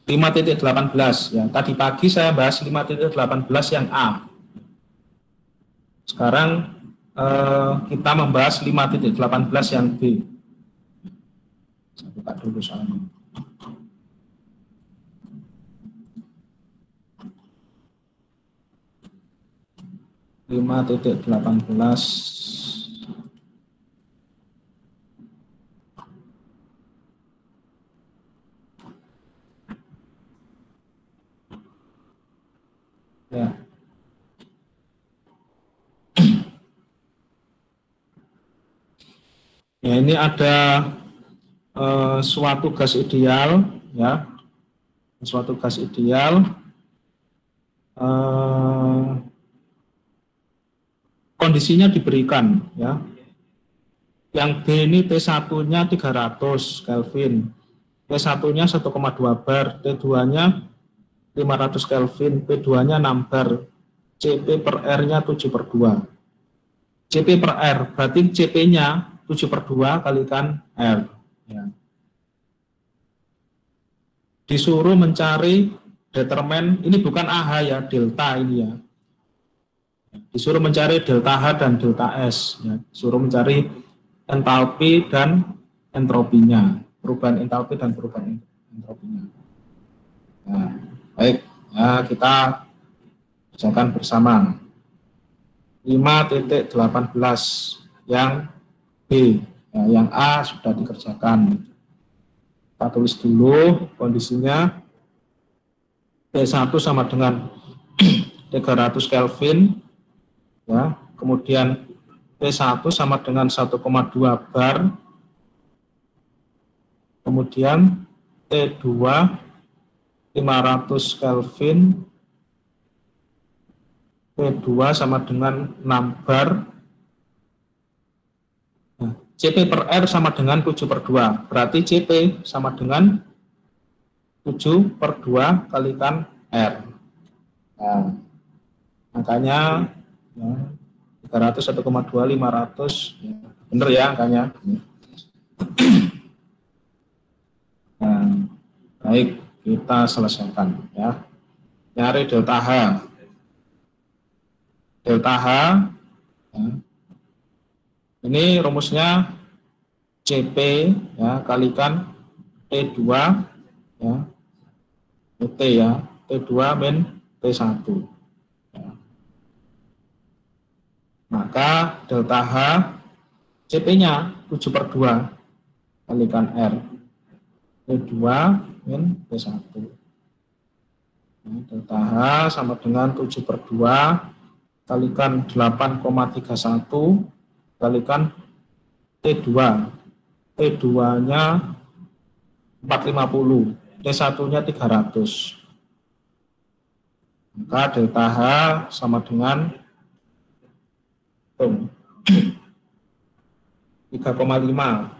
5.18 ya. Tadi pagi saya bahas 5.18 yang A. Sekarang kita membahas 5.18 yang B. Saya buka dulu soalnya. Lima titik 18. Ya. Ya, ini ada suatu gas ideal, ya, suatu gas ideal. Kondisinya diberikan, ya. Yang B ini T1-nya 300 Kelvin, T1-nya 1,2 bar, T2-nya 500 Kelvin, P2-nya 6 bar, CP per R-nya 7/2. CP per R, berarti CP-nya 7/2 kalikan R. Ya. Disuruh mencari determen, ini bukan AH ya, delta ini ya. Disuruh mencari delta H dan delta S. Ya. Disuruh mencari entalpi dan entropinya, perubahan entalpi dan perubahan entropinya. Nah, baik, ya, kita kerjakan bersama. 5.18 yang B, ya, yang A sudah dikerjakan. Kita tulis dulu kondisinya. T1 sama dengan 300 Kelvin, ya, kemudian T1 sama dengan 1,2 bar, kemudian T2 500 Kelvin, T2 sama dengan 6 bar, nah, CP per R sama dengan 7/2, berarti CP sama dengan 7/2 kalikan R. Nah, angkanya ya, 300, 1,2, 500, ya, bener ya angkanya. Nah, baik, kita selesaikan ya. Nyari delta H. Delta H, ya, ini rumusnya CP ya kalikan T2 ya, T ya, T2 min T1. Ya. Maka delta H CP-nya 7/2 kalikan R. T2 min T1. Ya, delta H sama dengan 7/2 kalikan 8,31 kalikan T2. T2-nya 450, T1-nya 300. Maka delta H sama dengan 3,5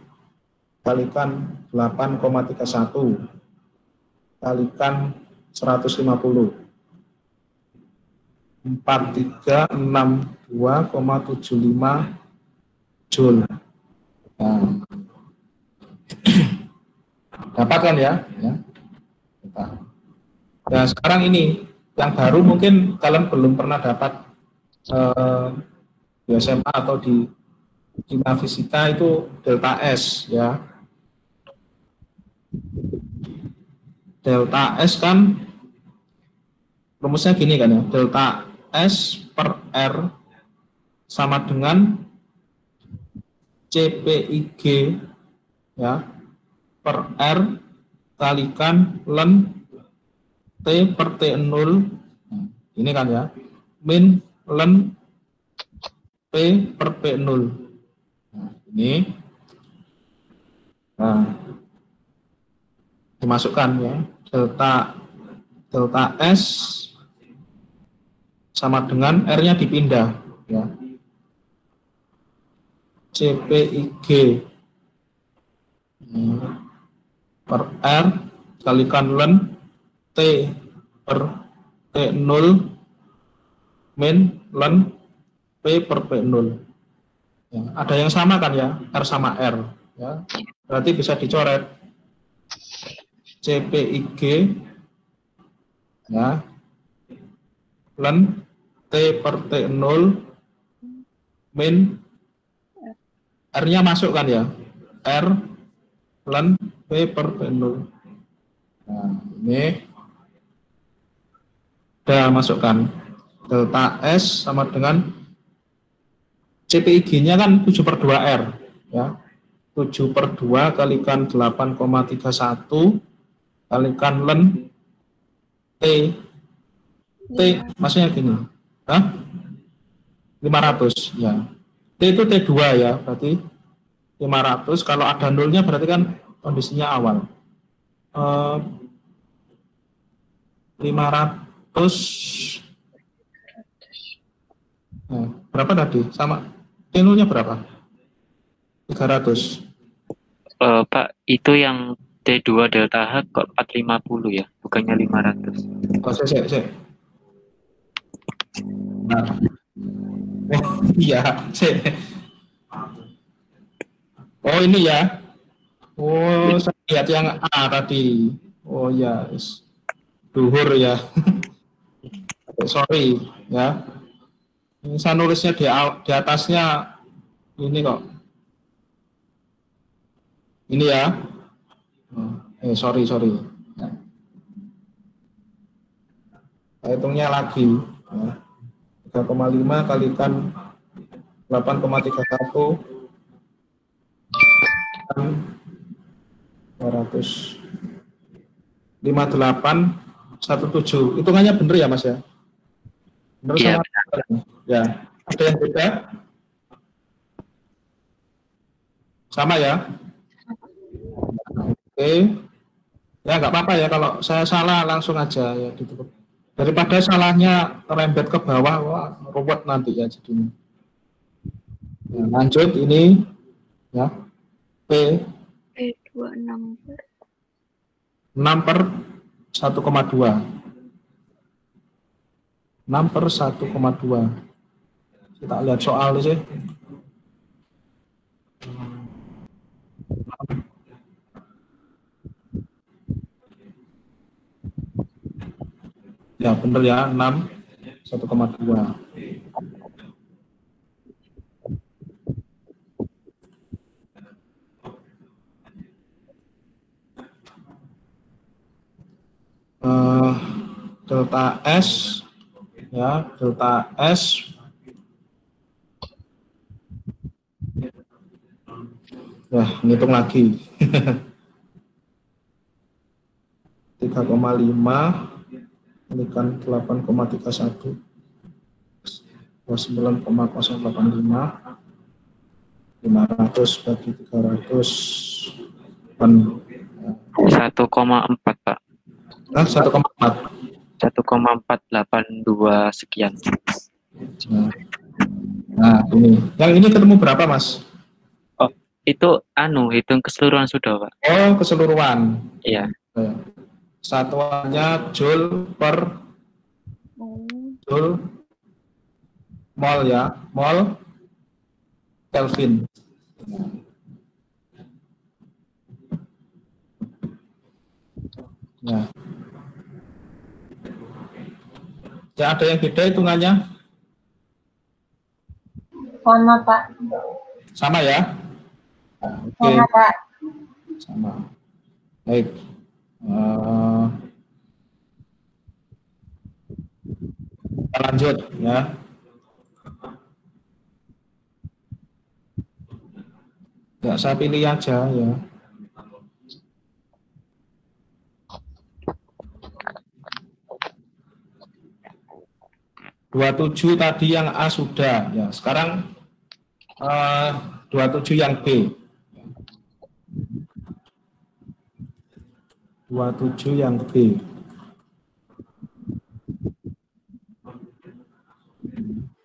kalikan 8,31 kalikan 150. 4362,75 Joule. Nah, dapat kan ya? Nah, sekarang ini yang baru mungkin kalian belum pernah dapat di SMA atau di kimia fisika itu delta S ya. Delta S kan rumusnya gini kan ya, delta S per R sama dengan CPIG ya per R kalikan ln T per T0, ini kan ya, min ln P per P0. Nah, ini dimasukkan ya, delta S sama dengan R-nya dipindah ya. CPIG per R kalikan ln T per T0 min ln P per P0. Ya, ada yang sama kan ya, R sama R ya. Berarti bisa dicoret CPIG ya, ln T per T0 min R-nya masuk kan ya, R ln P per P0. Nah, ini udah masukkan delta S sama dengan CPIG-nya kan 7/2R ya. 7/2 kalikan 8,31 kalikan ln T. T maksudnya gini. Hah? 500 ya. T itu T2 ya, berarti 500. Kalau ada nolnya berarti kan kondisinya awal. 500. Nah, berapa tadi? Sama T0-nya berapa? 300. Pak, itu yang T2 delta H kok 450 ya, bukannya 500. Oh, saya. Nah. Iya, oh ini ya. Oh, saya lihat yang A tadi. Oh ya, duhur ya. Sorry ya. Ini saya nulisnya di atasnya ini kok. Ini ya. Sorry. Nah, hitungnya lagi. Ya. 3,5 kalikan 8,31 258,17. Hitungannya bener ya Mas ya? Bener Iya, sama ya. Ada yang beda? Sama ya? Oke. Ya nggak apa-apa ya, kalau saya salah langsung aja ya ditutup. Daripada salahnya terembet ke bawah, wah ruwet nanti ya jadinya. Ya, lanjut ini ya. P 26 6/1,2. 6/1,2. Kita lihat soal sih. Ya bener ya, 6/1,2. Delta S ya, delta S ya, ngitung lagi. 3,5 kalikan 8,31 29,085 500 bagi 300 1,4 Pak. 1,4. 1,482 sekian. Nah ini, yang ini ketemu berapa Mas? Oh, itu hitung keseluruhan sudah Pak. Oh, keseluruhan. Iya. Satuannya Joule per Joule mol ya, mol Kelvin. Nah. Ya, ada yang beda hitungannya? sama Pak. Sama ya? Oke. Sama Pak. Sama. Baik. Kita lanjut ya. Ya, saya pilih aja ya. (27) tadi yang A sudah ya. Sekarang 27 yang B. 27 yang B.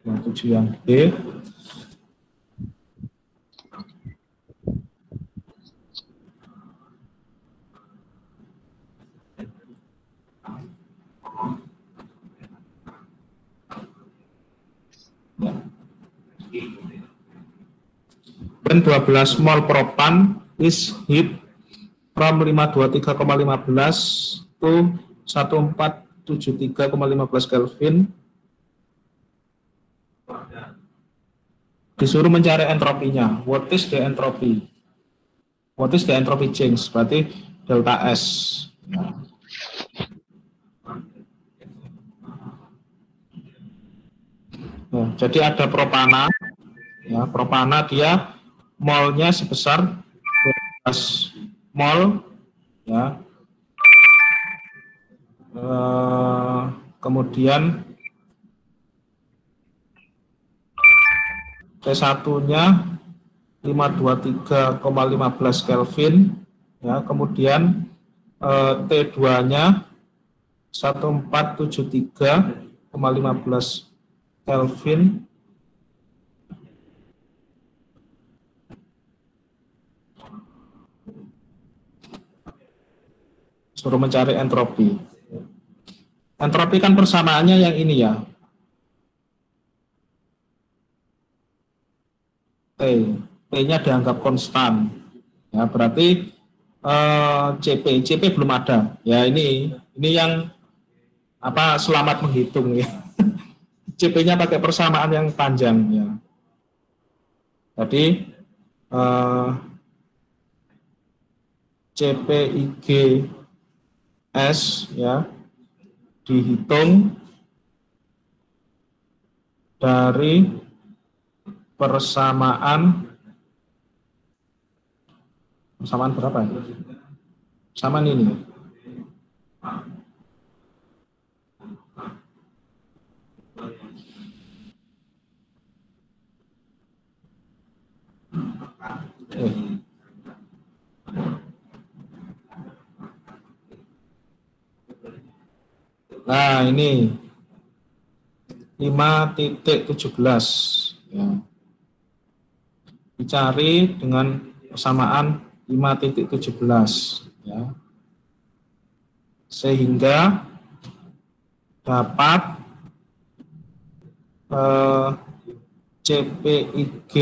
27 yang B. When 12 mol propan is heat from 523,15 to 14 73,15 Kelvin. Disuruh mencari entropinya. What is the entropy? What is the entropy change? Berarti delta S. Nah, jadi ada propana, ya, propana dia molnya sebesar 12 mol, ya. Kemudian T1-nya 523,15 Kelvin, ya. Kemudian T2-nya 1473,15 Kelvin. Suruh mencari entropi. Entropi kan persamaannya yang ini ya. T-nya dianggap konstan. Ya, berarti CP belum ada. Ya, ini yang apa, selamat menghitung ya. CP-nya pakai persamaan yang panjang ya. Jadi CPIGS ya dihitung dari persamaan berapa ya? Persamaan ini. Nah, ini 5.17 ya. Dicari dengan persamaan 5.17 ya. Sehingga dapat CPIG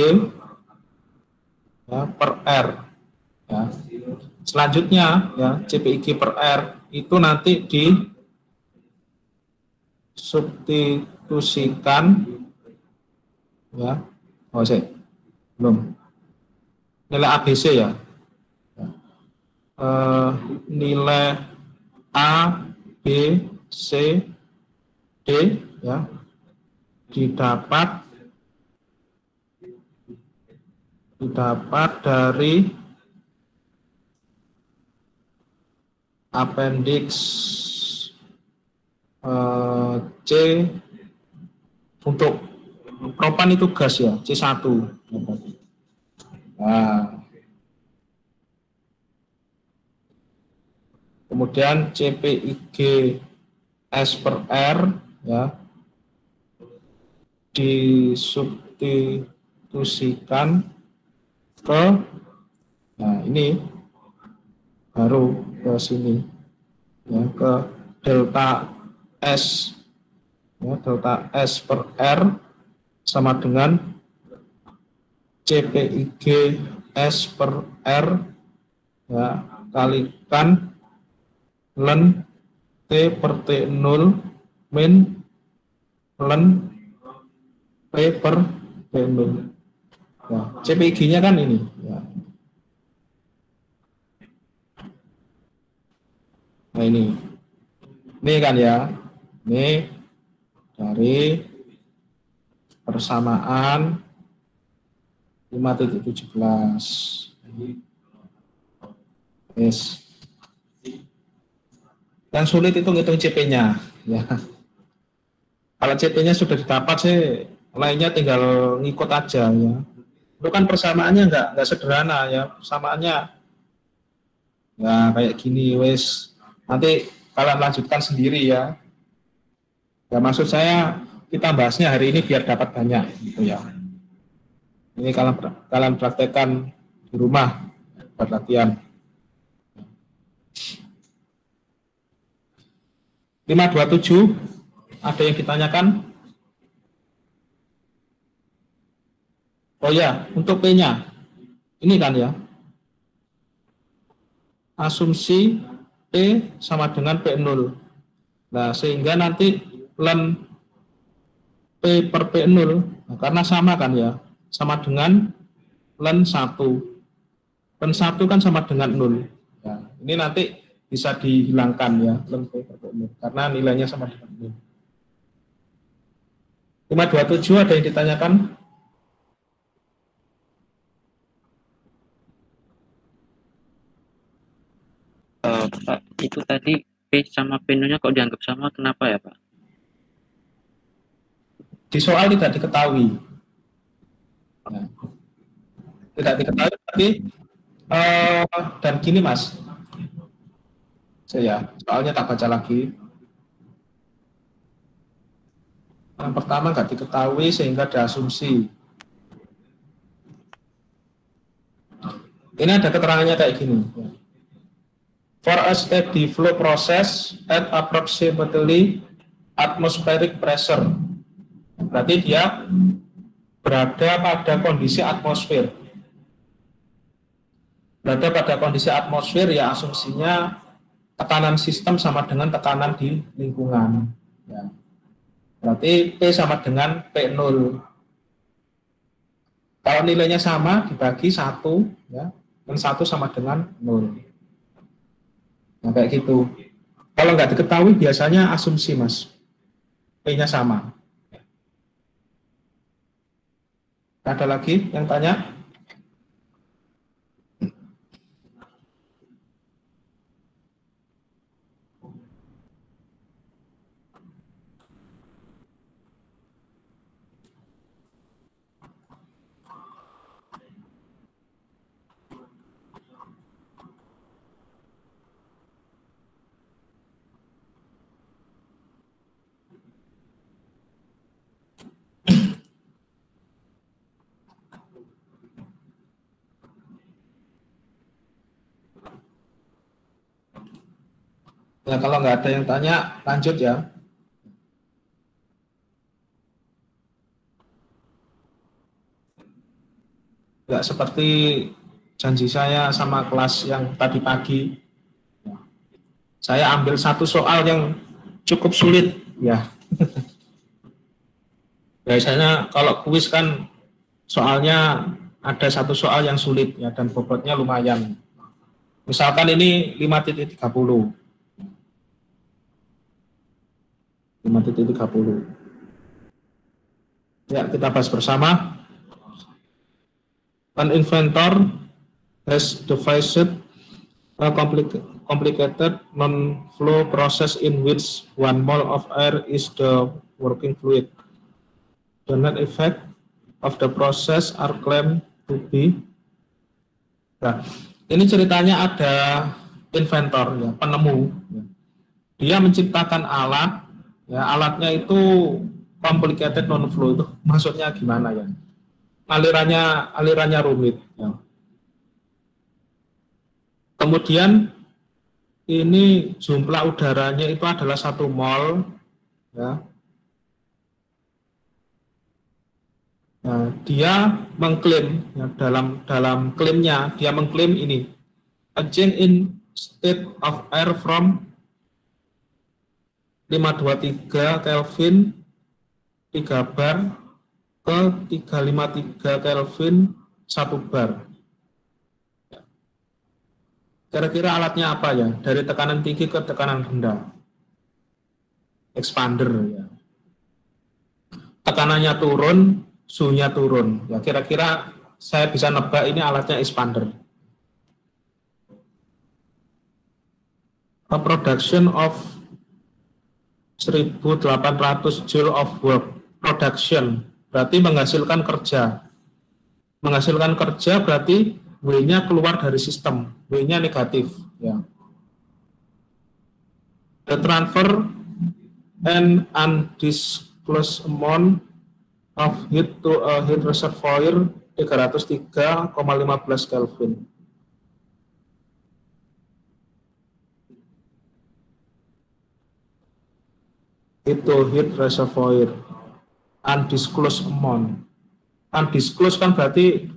ya, per R ya. Selanjutnya ya, CPIG per R itu nanti disubstitusikan ya. Belum nilai ABC ya. Nilai A, B, C, D ya didapat dari appendix C untuk propan itu gas ya, C1. Nah, kemudian CPIG S per R ya disubstitusikan ke, nah ini baru ke sini ya, ke delta S ya, delta S per R sama dengan CPIG S per R ya kalikan ln T per T0 min ln P per T0. Nah, CPIG-nya kan ini ya. Nah, ini kan ya, ini dari persamaan 5.17. Yes. Yang sulit itu ngitung CP-nya ya. Kalau CP-nya sudah didapat sih, lainnya tinggal ngikut aja ya. Itu kan persamaannya nggak sederhana ya, persamaannya ya kayak gini wes. Nanti kalian lanjutkan sendiri ya. Ya maksud saya kita bahasnya hari ini biar dapat banyak gitu ya. Ini kalian praktekkan di rumah buat latihan. 527 ada yang ditanyakan? Oh ya, untuk P-nya ini kan ya. Asumsi P sama dengan P0. Nah, sehingga nanti ln P per P0, nah, karena sama kan ya, sama dengan ln 1. Ln 1 kan sama dengan 0. Nah, ini nanti bisa dihilangkan ya, ln P per P0, karena nilainya sama dengan 0. 527 ada yang ditanyakan? Pak, itu tadi P sama P0-nya kok dianggap sama, kenapa ya Pak? Di soal tidak diketahui. Nah, tidak diketahui, tapi dan gini Mas, saya soalnya tak baca lagi. Yang pertama nggak diketahui sehingga diasumsi. Ini ada keterangannya kayak gini. For a steady flow process at approximately atmospheric pressure. Berarti dia berada pada kondisi atmosfer. Berada pada kondisi atmosfer ya asumsinya tekanan sistem sama dengan tekanan di lingkungan. Ya. Berarti P sama dengan P0. Kalau nilainya sama dibagi 1, ya, dan 1 sama dengan 0. Nah, kayak gitu. Kalau nggak diketahui biasanya asumsi, Mas. P-nya sama. Ada lagi yang tanya? Ya, kalau nggak ada yang tanya, lanjut ya. Nggak seperti janji saya sama kelas yang tadi pagi. Saya ambil satu soal yang cukup sulit, ya. Biasanya kalau kuis kan soalnya ada satu soal yang sulit, ya, dan bobotnya lumayan. Misalkan ini 5.30. 5.30. Ya, kita bahas bersama. An inventor has devised a complicated non-flow process in which 1 mole of air is the working fluid. The net effect of the process are claimed to be. Nah, ini ceritanya ada inventor, ya, penemu. Ya. Dia menciptakan alat. Ya, alatnya itu complicated non-flow, itu maksudnya gimana ya? Alirannya rumit. Ya. Kemudian ini jumlah udaranya itu adalah 1 mol. Ya. Nah, dia mengklaim, ya, dalam klaimnya dia mengklaim ini, a change in state of air from 523 Kelvin 3 bar ke 353 Kelvin 1 bar. Kira-kira alatnya apa ya? Dari tekanan tinggi ke tekanan rendah. Expander, ya. Tekanannya turun, suhunya turun. Ya, kira-kira saya bisa nebak ini alatnya expander. A production of 1.800 joule of work. Production berarti menghasilkan kerja. Menghasilkan kerja berarti W-nya keluar dari sistem. W-nya negatif. Ya. The transfer and undisclosed amount of heat to a heat reservoir 303,15 Kelvin. Itu heat reservoir, undisclosed amount. Undisclosed kan berarti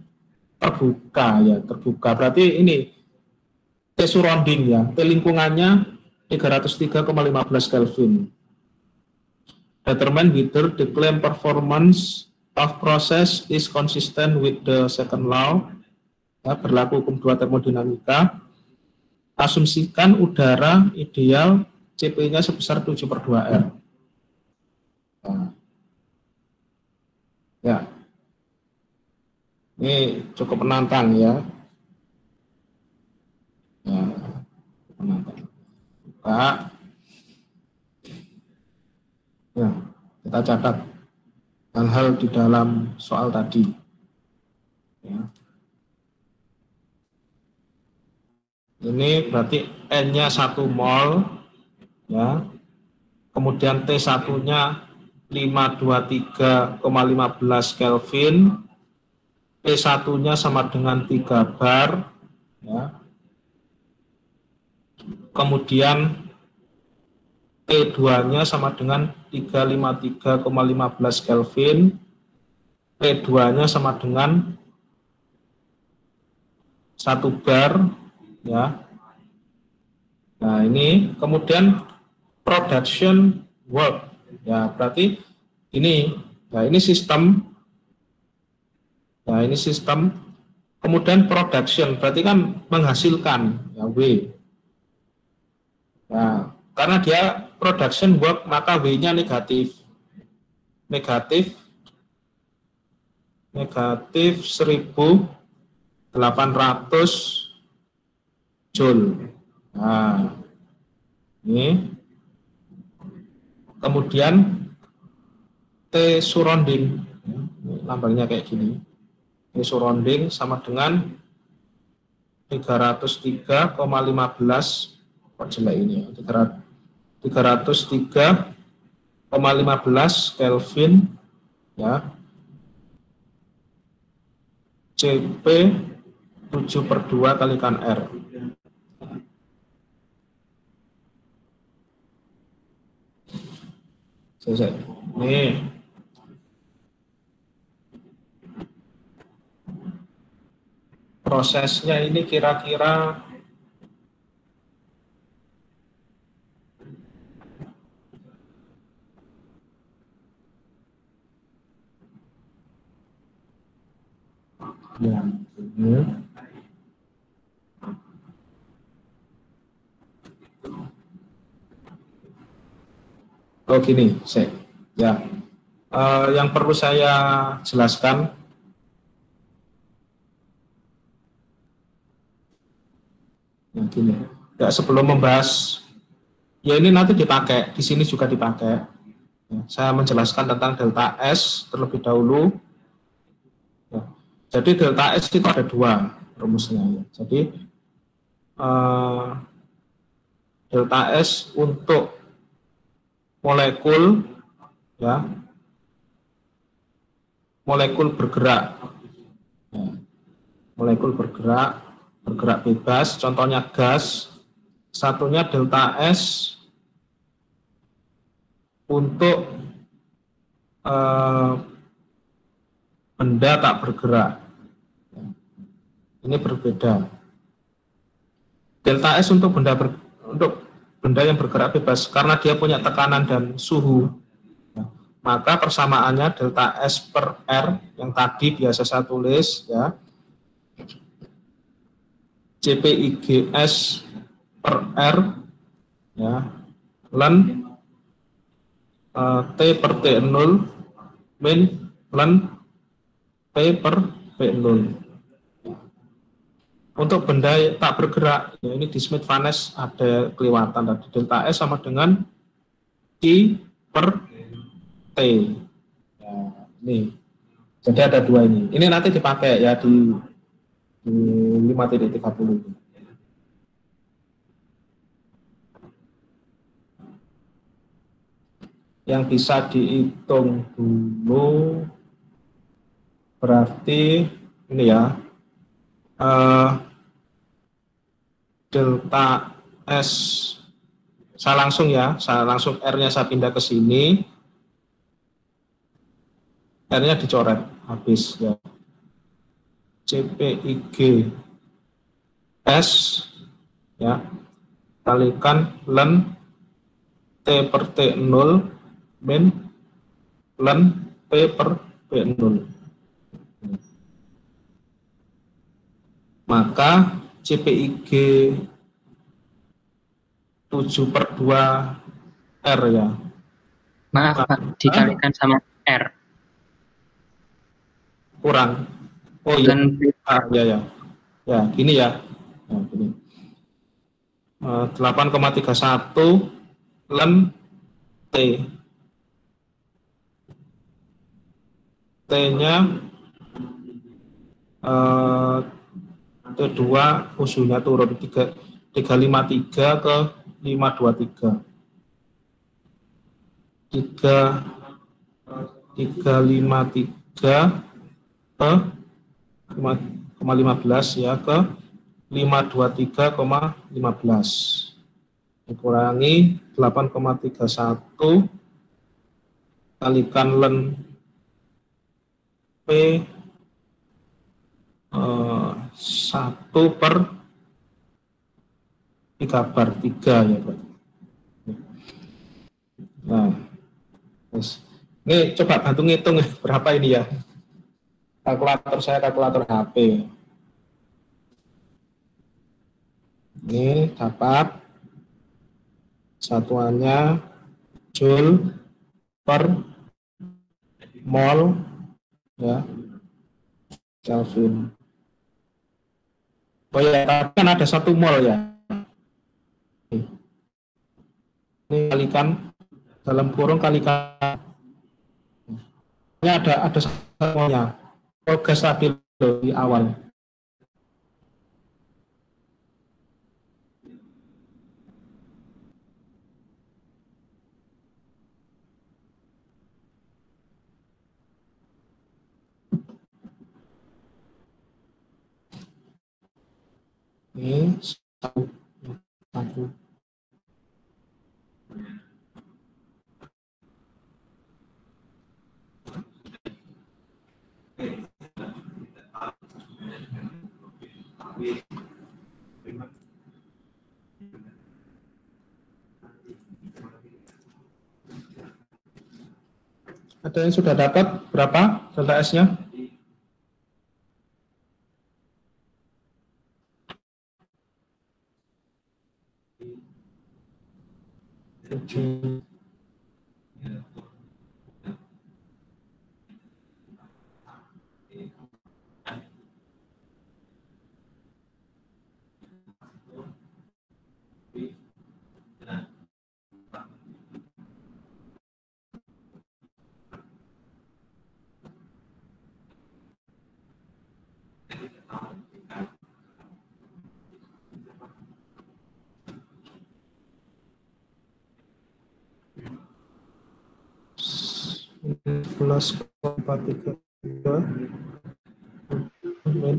terbuka, ya, terbuka. Berarti ini T surrounding, ya, T lingkungannya 303,15 Kelvin. Determine whether the claim performance of process is consistent with the second law. Ya, berlaku hukum 2 termodinamika. Asumsikan udara ideal CP-nya sebesar 7/2R. Nah, ya, ini cukup menantang ya. Ya, menantang. Pak, ya, kita catat hal-hal di dalam soal tadi. Ya. Ini berarti N-nya 1 mol, ya. Kemudian T1-nya 523,15 Kelvin, P1-nya sama dengan 3 bar, ya. Kemudian P2-nya sama dengan 353,15 Kelvin, P2-nya sama dengan 1 bar, ya. Nah, ini kemudian production work, ya, berarti ini, nah ini sistem, nah ini sistem, kemudian production berarti kan menghasilkan, ya, W. Nah, karena dia production work maka W-nya negatif, negatif 1.800 Joule. Nah, ini kemudian T surrounding, lambangnya kayak gini. T surrounding sama dengan 303,15, kok jelek ini ya, 303,15 Kelvin, ya. CP 7/2 kalikan R. Selesai. Nih. Prosesnya ini kira-kira ya, ini. Oh gini, ya. Yang perlu saya jelaskan, ya gini. Ya, sebelum membahas, ya ini nanti dipakai, di sini juga dipakai. Ya, saya menjelaskan tentang delta S terlebih dahulu. Ya, jadi delta S itu ada 2 rumusnya. Ya. Jadi delta S untuk molekul, ya, molekul bergerak, ya, molekul bergerak bebas, contohnya gas. Satunya delta S untuk benda tak bergerak, ini berbeda. Delta S untuk benda yang bergerak bebas karena dia punya tekanan dan suhu, maka persamaannya delta S per R yang tadi biasa saya tulis, ya, CPIGS per R, ya, ln T per T0 min ln P per P0. Untuk benda tak bergerak, ya, ini di Smith-Vaness ada kelewatan tadi, delta S sama dengan I per T. Ya, ini. Jadi ada 2 ini. Ini nanti dipakai ya di 5.30. Yang bisa dihitung dulu berarti ini ya, delta S, saya langsung R-nya saya pindah ke sini, R-nya dicoret habis, ya. CPIG S, ya, kalikan len T per T0 min len P per P0. Maka CPIG 7 per 2 R ya. Maaf Pak, dikalikan sama R. Kurang. Oh iya. Len Ya. Ya, gini ya. Nah, gini. 8,31 len T. T-nya T2 usulnya turun 353 ke 523. 353 ke 5,15 ya ke 523,15 dikurangi 8,31 kalikan len P 1 per 3 bar 3 ya Pak. Nah, ini coba bantu ngitung berapa ini ya. Kalkulator saya kalkulator HP. Ini dapat satuannya joule per mol ya Kelvin. Oh ya, kan ada 1 mol ya. Ini kalikan dalam kurung kalikan. Ini ada semuanya. Progres tadi di awal. Ini satu. Ada yang sudah dapat berapa delta S-nya?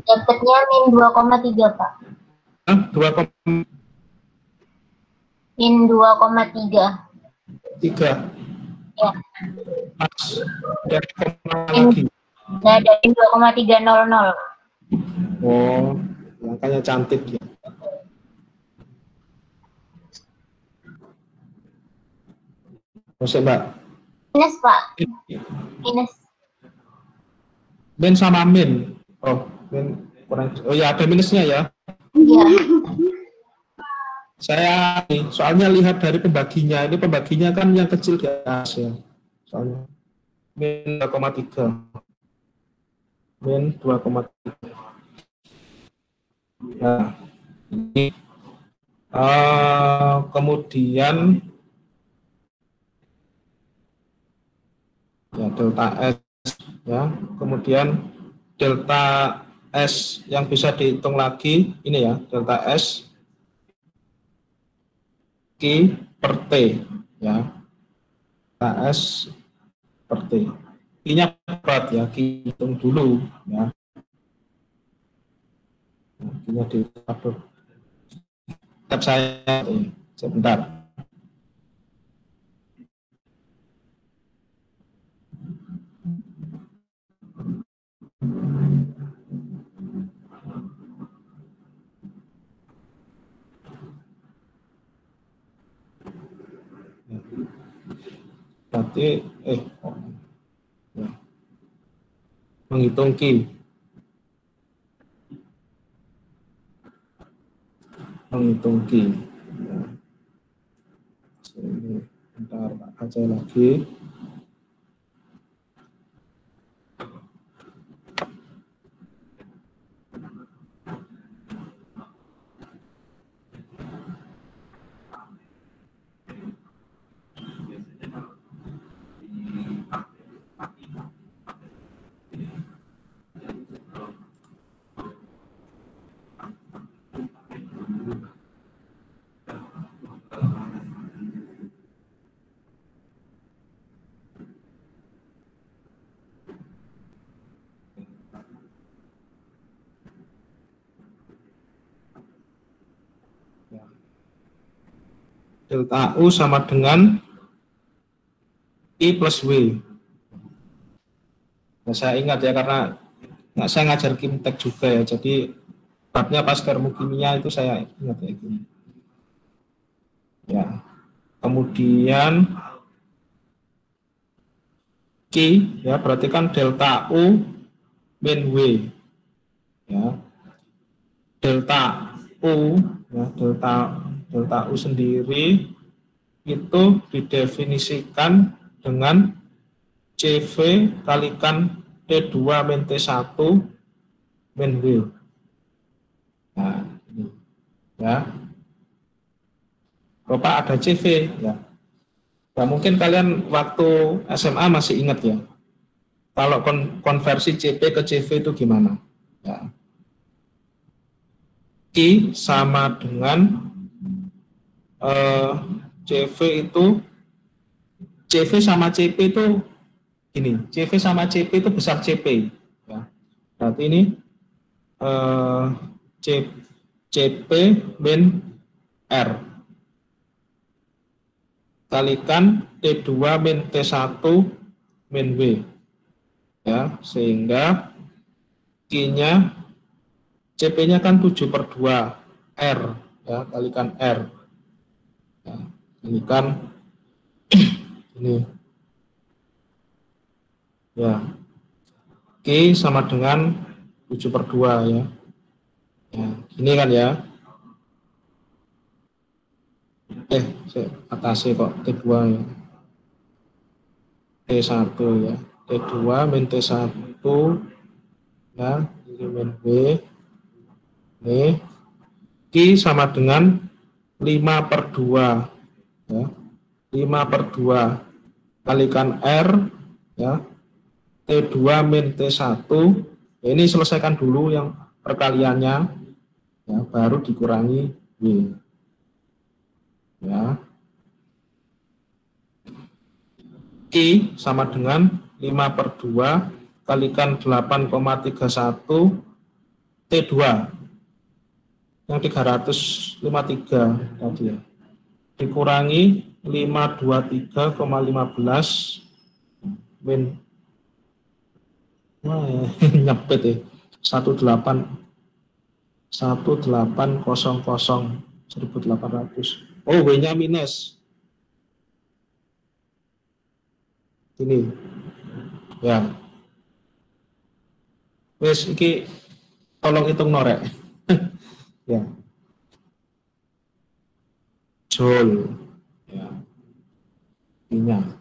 Dapatnya min 2,3 Pak. 2,3 Min 2,3. Mas, Ya. dari kemana lagi? Nah, dari 2,300. Oh, angkanya cantik ya. Masih Mbak. Minus Pak. Minus. Min sama min. Oh, min kurang. Oh ya, ada minusnya ya. Iya. Saya soalnya lihat dari pembaginya. Ini pembaginya kan yang kecil di atas ya. Soalnya min 2,3. Min 2,3. Nah, ini kemudian ya delta S ya, kemudian delta S yang bisa dihitung lagi ini ya, delta S Q per T ya, delta S per T. Q-nya berat ya, Q hitung dulu ya. Q-nya diatur. Saya sebentar. Berarti ya. Menghitung Q. Menghitung Q. Ya. Sini, bentar tak baca lagi. Delta U sama dengan I plus W. Nah, saya ingat ya karena saya ngajar Kimtek juga ya, jadi babnya pas termokimia itu saya ingat ya gini. Ya, kemudian Q ya berarti kan delta U min W. Ya, delta U ya, delta U sendiri itu didefinisikan dengan CV kalikan T2 min T1 min W. Nah, ini ya. Bapak ada CV ya. Nah, mungkin kalian waktu SMA masih ingat ya. Kalau konversi CP ke CV itu gimana? Ya. I sama dengan CV itu, CV sama CP itu gini, CV sama CP itu besar CP. Ya. Berarti ini CP min R kalikan T2 min T1 min W. Ya, sehingga Q-nya CP-nya kan 7/2 R ya, kalikan R. Ya, kalikan ini. Ya. Q sama dengan 7/2 ya. Ya, ini kan ya. Saya atasi kok T2 ya. T1 ya. T2 min T1 ya, ini min W. Ini Q sama dengan 5/2 ya. 5/2 kalikan R ya. T2 min T1 ya, ini selesaikan dulu yang perkaliannya ya, baru dikurangi W ya. Q sama dengan 5/2 kalikan 8,31 T2 yang 353 tadi ya, dikurangi 523,15 min nyepet ya 1800. Oh, W-nya minus ini ya. Wes iki tolong hitung norek. Ya. Joule ya. Minyak.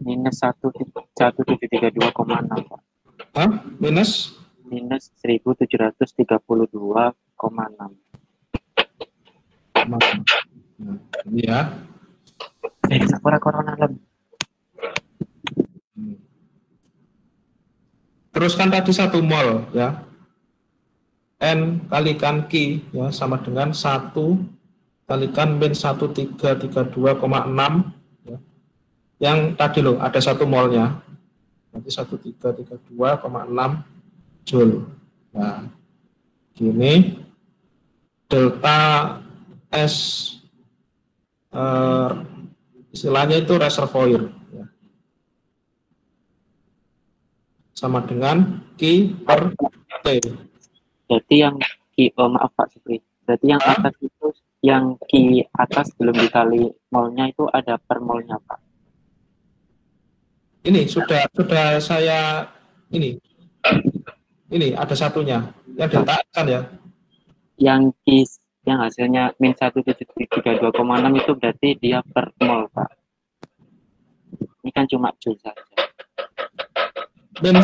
Minus 1732,6 Pak. Hah? Minus 1732,6. Nah, ini ya. Sapura corona lebih. Terus kan tadi 1 mol ya. N kalikan Q ya sama dengan 1 kalikan min 1332,6 ya. Yang tadi loh ada 1 molnya. Nanti 1332,6 Joule. Nah, gini delta S istilahnya itu reservoir ya. Sama dengan Q per T. Jadi yang maaf Pak Supri. Berarti yang atas itu, yang Q atas belum dikali molnya itu ada per molnya Pak. Ini sudah saya ini ada satunya yang delta S kan ya. Yang Q yang hasilnya min 17332,6 itu berarti dia per mol Pak. Ini kan cuma joule saja. Min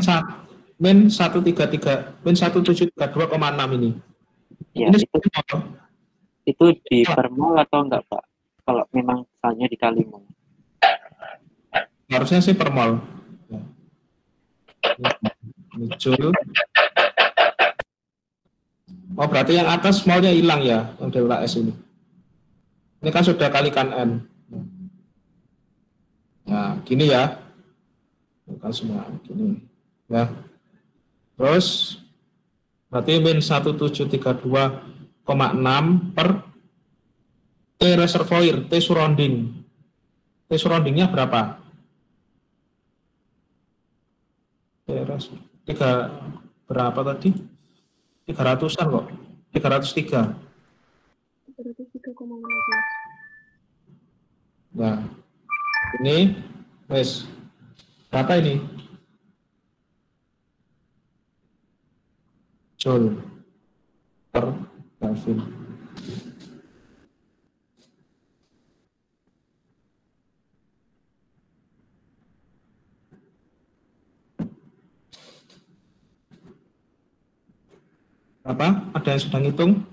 1732,6 ini. Ya, Ini itu di per mol atau enggak Pak? Kalau memang misalnya dikali mol. harusnya sih per mol. Ini joule. Oh, berarti yang atas molnya hilang ya, yang delta S ini. Ini kan sudah kalikan N. Nah, gini ya. Bukan semua gini. Ya. Terus berarti min 1732,6 per T reservoir, T surrounding. T surroundingnya berapa? Berapa tadi? 300-an kok. 303. 303,15. Nah, ini wes berapa ini? Joule per Kelvin. Apa? Ada yang sedang hitung?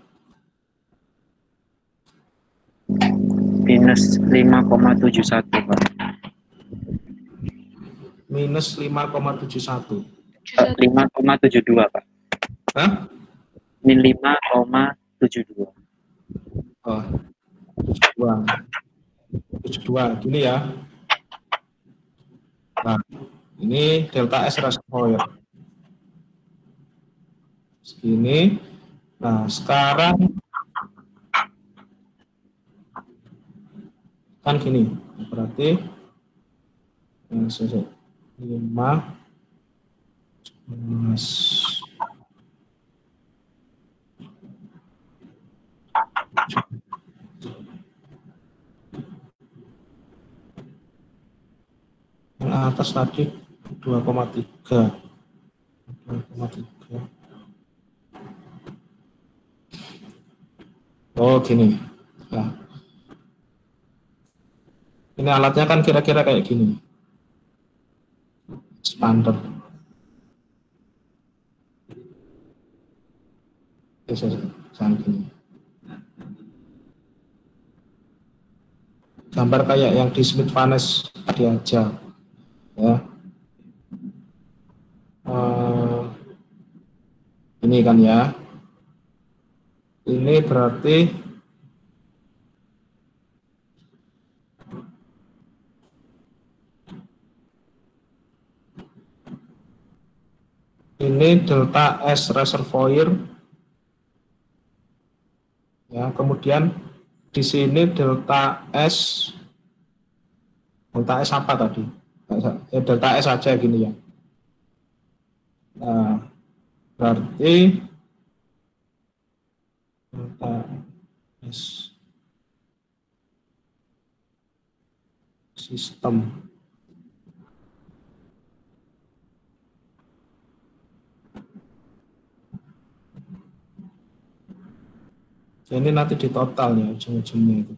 Minus 5,71 Pak. Minus 5,71. 5,72 Pak. Hah? Min 5,72. Oh, 72. Gini ya. Nah, ini delta S reservoir. Segini. Nah, sekarang kan gini. Berarti 5 yang atas tadi 2,3. Oh, gini. Nah, ini alatnya kan kira-kira kayak gini. Expander. Jangan gini. Gambar kayak yang di Smith Vanes tadi aja. Ya. Ini kan ya. Ini berarti ini delta S reservoir. Ya, kemudian di sini delta S apa tadi? Delta S aja gini ya. Nah, berarti delta S sistem. Ini nanti di total ya ujung-ujungnya itu.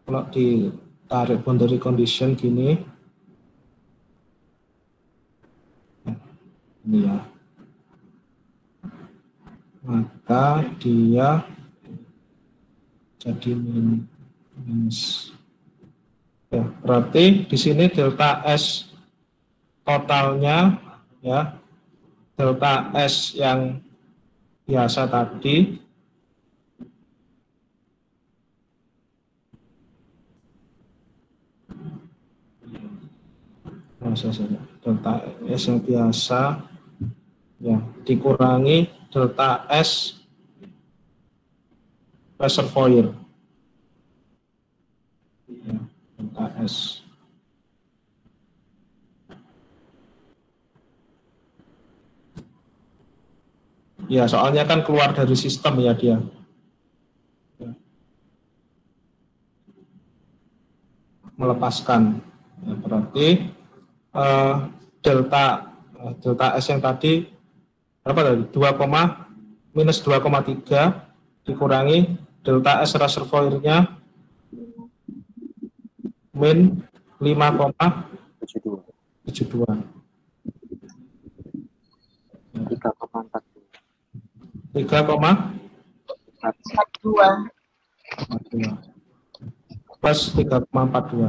Kalau ditarik boundary condition gini, ini ya, maka dia jadi minus. Ya, berarti di sini delta S totalnya ya, delta S yang biasa tadi delta S yang biasa ya, dikurangi delta S reservoir. Ya, delta S. Ya, soalnya kan keluar dari sistem ya dia. Ya. Melepaskan. Ya, berarti delta S yang tadi berapa tadi? Minus 2,3 dikurangi delta S reservoir-nya min 5,72. 42. Plus 3,42.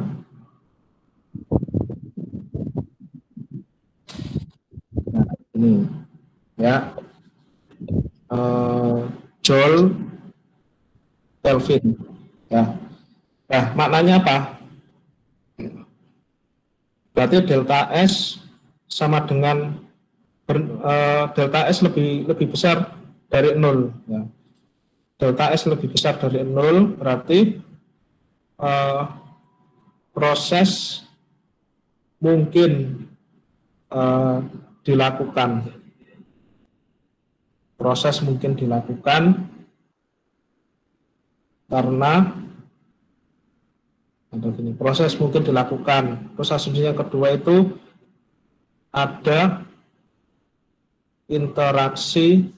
Nah, ini ya, Joule Kelvin ya. Nah, maknanya apa? Berarti delta S sama dengan delta S lebih besar dari 0 ya. Delta S lebih besar dari 0 berarti proses mungkin dilakukan. Proses mungkin dilakukan karena proses mungkin dilakukan. Terus asumsinya kedua itu ada interaksi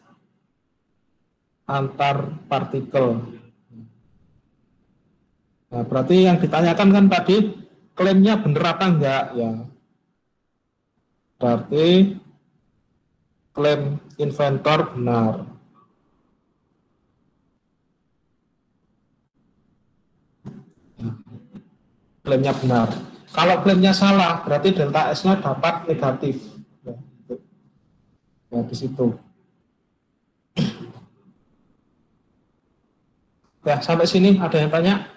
antar partikel. Nah, berarti yang ditanyakan kan tadi klaimnya benar apa enggak ya? Berarti klaim inventor benar. Klaimnya benar. Kalau klaimnya salah, berarti delta S-nya dapat negatif. Ya, di situ. Ya, sampai sini ada yang tanya?